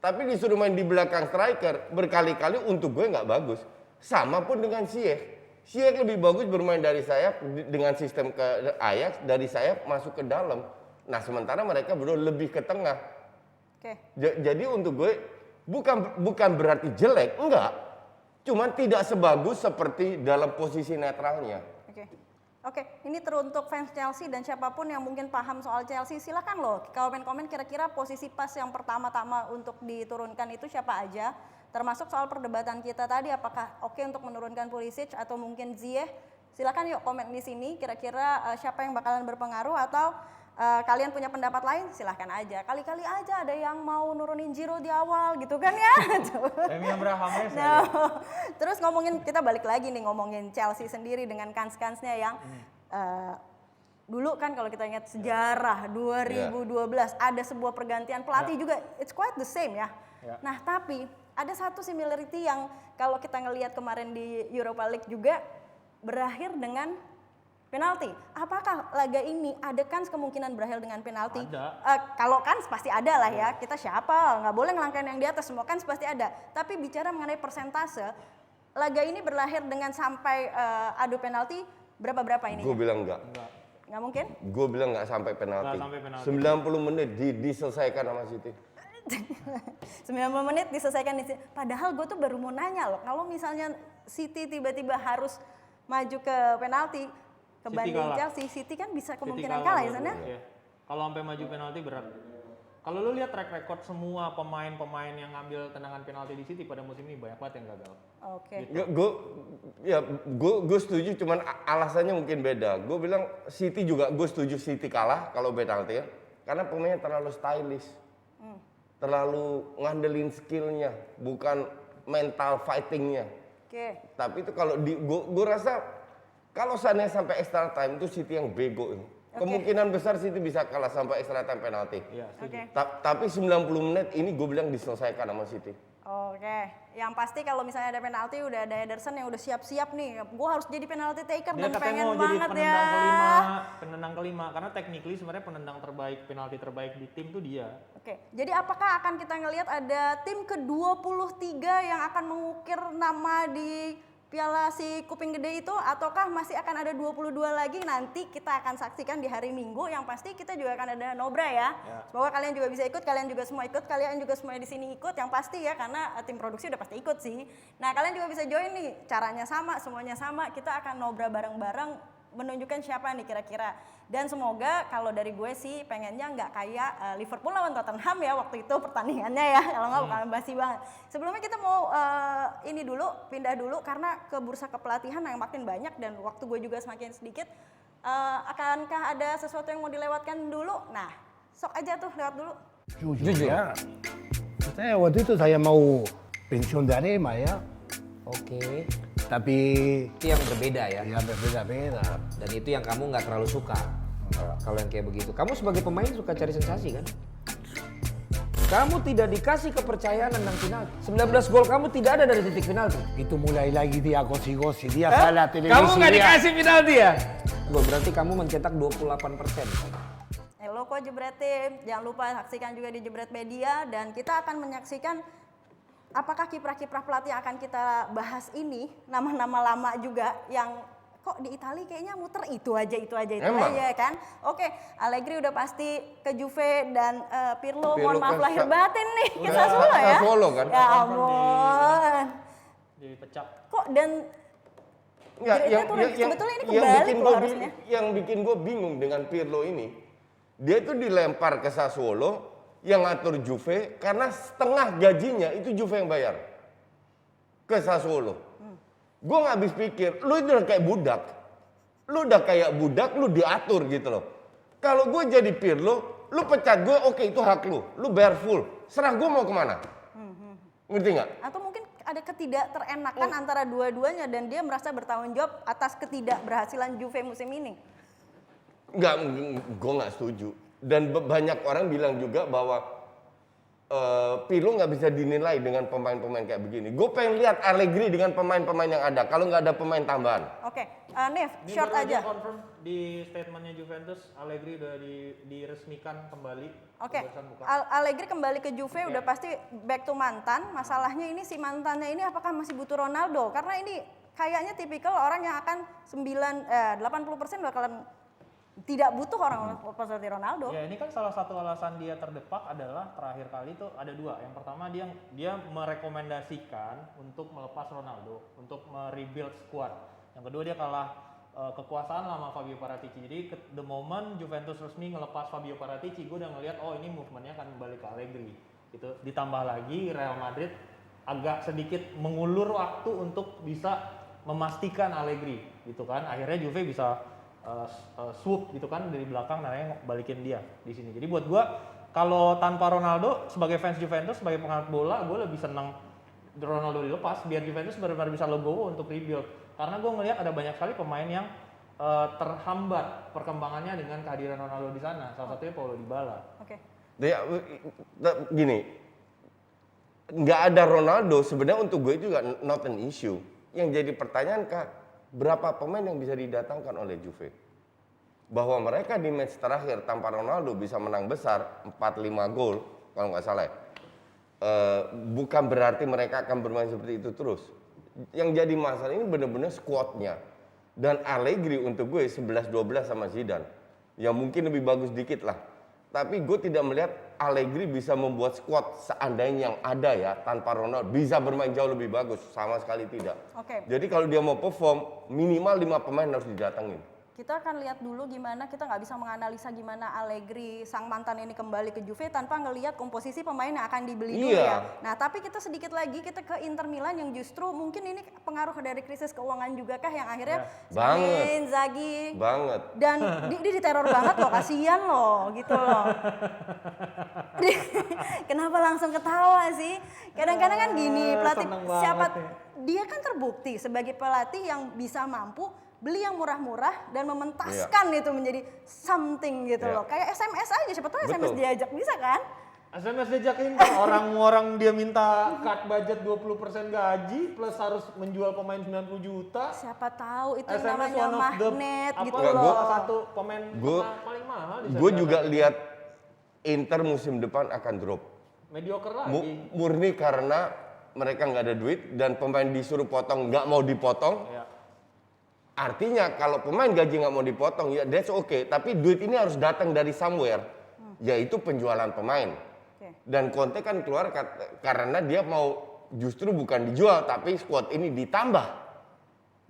Tapi disuruh main di belakang striker berkali-kali untuk gue nggak bagus. Sama pun dengan Ziyech. Ziyech lebih bagus bermain dari sayap dengan sistem ke Ajax, dari sayap masuk ke dalam. Nah sementara mereka berdua lebih ke tengah. Oke. Jadi untuk gue bukan berarti jelek, enggak. Cuman tidak sebagus seperti dalam posisi netralnya. Oke, ini teruntuk fans Chelsea dan siapapun yang mungkin paham soal Chelsea, silakan loh komen-komen kira-kira posisi pas yang pertama-tama untuk diturunkan itu siapa aja. Termasuk soal perdebatan kita tadi, apakah oke untuk menurunkan Pulisic atau mungkin Ziyech. Silakan yuk komen di sini kira-kira siapa yang bakalan berpengaruh atau kalian punya pendapat lain silahkan aja. Kali-kali aja ada yang mau nurunin Giroud di awal gitu kan ya. Emi Abraham No. Terus kita balik lagi nih ngomongin Chelsea sendiri dengan kans-kansnya yang dulu kan kalau kita ingat sejarah 2012 ada sebuah pergantian pelatih juga, it's quite the same ya. Nah tapi ada satu similarity yang kalau kita ngelihat kemarin di Europa League juga berakhir dengan penalti. Apakah laga ini ada kans kemungkinan berakhir dengan penalti? Ada. Kalau kans pasti ada lah ya. Kita siapa? Nggak boleh ngelangkain yang di atas. Semua kans pasti ada. Tapi bicara mengenai persentase, laga ini berakhir dengan sampai adu penalti berapa ini? Gue bilang enggak. Nggak mungkin? Gue bilang enggak sampai penalti. Nggak sampai penalti. 90 menit diselesaikan sama City. 90 menit diselesaikan di sini. Padahal gue tuh baru mau nanya loh. Kalau misalnya City tiba-tiba harus maju ke penalti kebanding kalah. Chelsea, City kan bisa City kemungkinan kalah ya sana. Iya. Kalau sampai maju penalti berat. Kalau lu lihat track record semua pemain-pemain yang ngambil tendangan penalti di City pada musim ini banyak banget yang gagal. Oke. Gue setuju, cuman alasannya mungkin beda. Gue bilang City juga, gue setuju City kalah kalau penalti ya, karena pemainnya terlalu stylish, terlalu ngandelin skillnya, bukan mental fightingnya. Oke. Tapi itu kalau gue rasa kalau seandainya sampai extra time itu City yang bego ini. Kemungkinan besar City bisa kalah sampai extra time penalti. Iya, setuju. Oke. Tapi 90 menit ini gue bilang diselesaikan sama City. Oke. Yang pasti kalau misalnya ada penalti udah ada Ederson yang udah siap-siap nih. Gue harus jadi penalti taker Dia dan katanya pengen mau jadi banget penendang ya. penendang kelima karena technically sebenarnya penendang terbaik, penalti terbaik di tim tuh dia. Oke, jadi apakah akan kita ngelihat ada tim ke-23 yang akan mengukir nama di Piala si Kuping Gede itu, ataukah masih akan ada 22 lagi? Nanti kita akan saksikan di hari Minggu. Yang pasti kita juga akan ada Nobra ya. Semoga kalian juga bisa ikut, kalian juga semua ikut, kalian juga semua di sini ikut. Yang pasti ya, karena tim produksi udah pasti ikut sih. Nah, kalian juga bisa join nih. Caranya sama, semuanya sama. Kita akan Nobra bareng-bareng menunjukkan siapa nih kira-kira. Dan semoga kalau dari gue sih pengennya nggak kayak Liverpool lawan Tottenham ya waktu itu pertandingannya ya, kalau nggak bakal basi banget. Sebelumnya kita mau ini dulu, pindah dulu karena ke bursa kepelatihan yang makin banyak dan waktu gue juga semakin sedikit. Akankah ada sesuatu yang mau dilewatkan dulu? Nah, sok aja tuh lewat dulu. Jujur ya, saya waktu itu saya mau pensiun dari Arema ya, Oke, tapi itu yang berbeda ya. ya berbeda-beda. Dan itu yang kamu nggak terlalu suka. Kalau yang kayak begitu. Kamu sebagai pemain suka cari sensasi kan? Kamu tidak dikasih kepercayaan tentang penalti. 19 gol kamu tidak ada dari titik penalti. Itu mulai lagi dia gosi-gosi, dia salah televisi. Kamu nggak dia. dikasih penalti ya? Gue berarti kamu mencetak 28%. Halo Ko Jebret Tim, jangan lupa saksikan juga di Jebret Media dan kita akan menyaksikan apakah kiprah-kiprah pelatih yang akan kita bahas ini, nama-nama lama juga yang kok di Italia kayaknya muter itu aja Emang? kan. Oke, Allegri udah pasti ke Juve dan Pirlo mohon Pirlo maaf ke lahir Sa- batin nih ke Udah Sassuolo ya. Sassuolo kan? Ya ampun. Dipecat. Kok dan Ya, Grade-nya turun. Sebetulnya ini kebalik loh harusnya. Yang bikin gue bingung dengan Pirlo ini, dia itu dilempar ke Sassuolo yang ngatur Juve karena setengah gajinya itu Juve yang bayar ke Sassuolo. Gue nggak habis pikir, lu itu udah kayak budak, lu diatur gitu loh. Kalau gue jadi Pirlo, lu pecat gue, oke itu hak lu bayar full, serah gue mau kemana, ngerti nggak? atau mungkin ada ketidakterenakan antara dua-duanya dan dia merasa bertanggung jawab atas ketidakberhasilan Juve musim ini. Nggak, gue nggak setuju. Dan banyak orang bilang juga bahwa Pirlo nggak bisa dinilai dengan pemain-pemain kayak begini. Gue pengen lihat Allegri dengan pemain-pemain yang ada. Kalau nggak ada pemain tambahan. Oke, Nev, Ini short baru aja. confirm di statementnya Juventus, Allegri udah diresmikan kembali. Oke, Barusan buka. Allegri kembali ke Juve udah pasti back to mantan. Masalahnya ini si mantannya ini apakah masih butuh Ronaldo? Karena ini kayaknya tipikal orang yang akan 80% bakalan tidak butuh orang seperti Ronaldo. Ya ini kan salah satu alasan dia terdepak adalah terakhir kali itu ada dua. Yang pertama dia merekomendasikan untuk melepas Ronaldo, untuk merebuild squad. Yang kedua dia kalah kekuasaan sama Fabio Paratici. Jadi the moment Juventus resmi ngelepas Fabio Paratici, gue udah ngelihat oh ini movementnya akan kembali ke Allegri. Gitu. Ditambah lagi Real Madrid agak sedikit mengulur waktu untuk bisa memastikan Allegri gitu kan. Akhirnya Juve bisa swoop gitu kan dari belakang, namanya balikin dia di sini. Jadi buat gua kalau tanpa Ronaldo sebagai fans Juventus, sebagai pengamat bola, gue lebih senang Ronaldo dilepas biar Juventus benar-benar bisa legowo untuk rebuild. Karena gue ngelihat ada banyak sekali pemain yang terhambat perkembangannya dengan kehadiran Ronaldo di sana. Salah satunya Paulo Dybala. Oke. Ya, gini, nggak ada Ronaldo sebenarnya untuk gue juga not an issue. Yang jadi pertanyaan berapa pemain yang bisa didatangkan oleh Juve? Bahwa mereka di match terakhir tanpa Ronaldo bisa menang besar 4-5 gol kalau nggak salah. Bukan berarti mereka akan bermain seperti itu terus. Yang jadi masalah ini benar-benar squadnya. Dan Allegri untuk gue 11-12 sama Zidane. Ya mungkin lebih bagus dikit lah. Tapi gue tidak melihat Allegri bisa membuat squad seandainya yang ada ya tanpa Ronaldo bisa bermain jauh lebih bagus, sama sekali tidak. Oke. Jadi kalau dia mau perform minimal 5 pemain harus didatangin. Kita akan lihat dulu gimana, kita nggak bisa menganalisa gimana Allegri sang mantan ini kembali ke Juve tanpa ngelihat komposisi pemain yang akan dibeli dulu ya. Nah tapi kita sedikit lagi kita ke Inter Milan yang justru mungkin ini pengaruh dari krisis keuangan juga kah yang akhirnya Inzaghi Banget. dan dia diteror banget loh, kasihan loh gitu loh. Kenapa langsung ketawa sih? Kadang-kadang kan gini pelatih siapa dia kan terbukti sebagai pelatih yang bisa mampu beli yang murah-murah dan mementaskan itu menjadi something gitu loh. Kayak SMS aja, siapa tahu SMS diajak bisa kan? SMS diajak Inter, orang dia minta cut budget 20% gaji plus harus menjual pemain 90 juta. Siapa tahu itu SMS namanya one of the magnet gitu Nggak, loh. Salah satu pemain paling mahal di Gue juga lihat Inter musim depan akan drop. mediocre lagi. Murni karena mereka nggak ada duit dan pemain disuruh potong nggak mau dipotong. Ya. Artinya kalau pemain gaji nggak mau dipotong ya that's okay. Tapi duit ini harus datang dari somewhere, yaitu penjualan pemain. Dan Conte kan keluar karena dia mau justru bukan dijual tapi squad ini ditambah.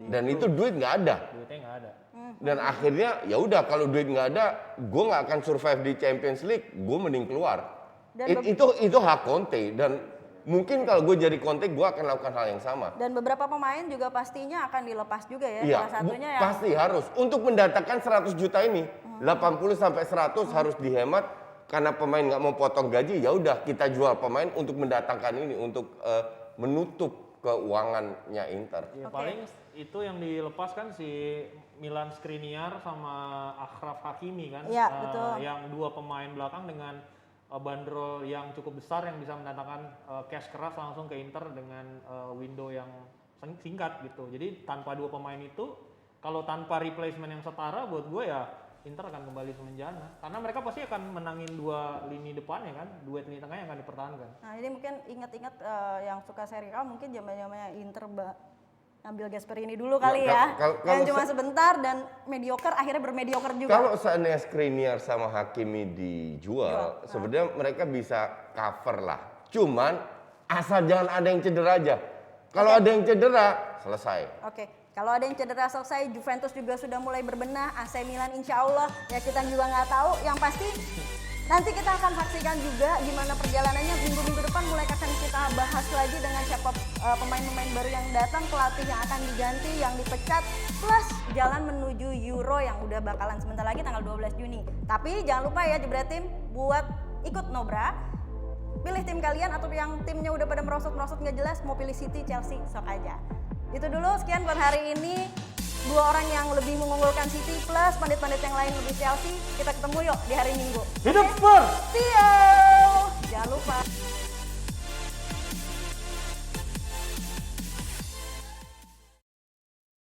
Dan itu duit nggak ada. Duitnya nggak ada. Dan akhirnya ya udah kalau duit nggak ada, gue nggak akan survive di Champions League. Gue mending keluar. Itu hak Conte dan mungkin kalau gue jadi Conte, gue akan lakukan hal yang sama. Dan beberapa pemain juga pastinya akan dilepas juga ya. Iya, Salah satunya yang pasti harus. Untuk mendatangkan 100 juta ini, 80 sampai 100 harus dihemat karena pemain nggak mau potong gaji. Ya udah kita jual pemain untuk mendatangkan ini untuk menutup keuangannya Inter. Ya paling itu yang dilepas kan si Milan Skriniar sama Achraf Hakimi kan. Iya, betul. Yang dua pemain belakang dengan bandrol yang cukup besar yang bisa mendatangkan cash keras langsung ke Inter dengan window yang singkat gitu. Jadi tanpa dua pemain itu, kalau tanpa replacement yang setara buat gue ya Inter akan kembali semenjana. Karena mereka pasti akan menangin dua lini depannya kan, duet lini tengah yang akan dipertahankan. Nah, jadi mungkin ingat-ingat yang suka Serie A mungkin zaman-zamannya Inter ambil Gasperini dulu kali ya. Yang cuma sebentar dan mediocre akhirnya bermediocre juga. Kalau seandainya Skriniar sama Hakimi dijual, sebenarnya mereka bisa cover lah. Cuman asal jangan ada yang cedera aja. Kalau ada yang cedera, selesai. Oke. Kalau ada yang cedera selesai, Juventus juga sudah mulai berbenah, AC Milan insya Allah ya kita juga nggak tahu. Yang pasti nanti kita akan saksikan juga gimana perjalanannya minggu-minggu depan mulai akan kita bahas lagi dengan siapa pemain-pemain baru yang datang, pelatih yang akan diganti, yang dipecat, plus jalan menuju Euro yang udah bakalan sebentar lagi tanggal 12 Juni. Tapi jangan lupa ya Jebret Tim buat ikut Nobra. Pilih tim kalian atau yang timnya udah pada merosot-merosot nggak jelas, mau pilih City, Chelsea, sok aja. Itu dulu sekian buat hari ini. Dua orang yang lebih mengunggulkan City plus pandit-pandit yang lain lebih Chelsea. Kita ketemu yuk di hari Minggu. Hidup Spurs! See you! Jangan lupa.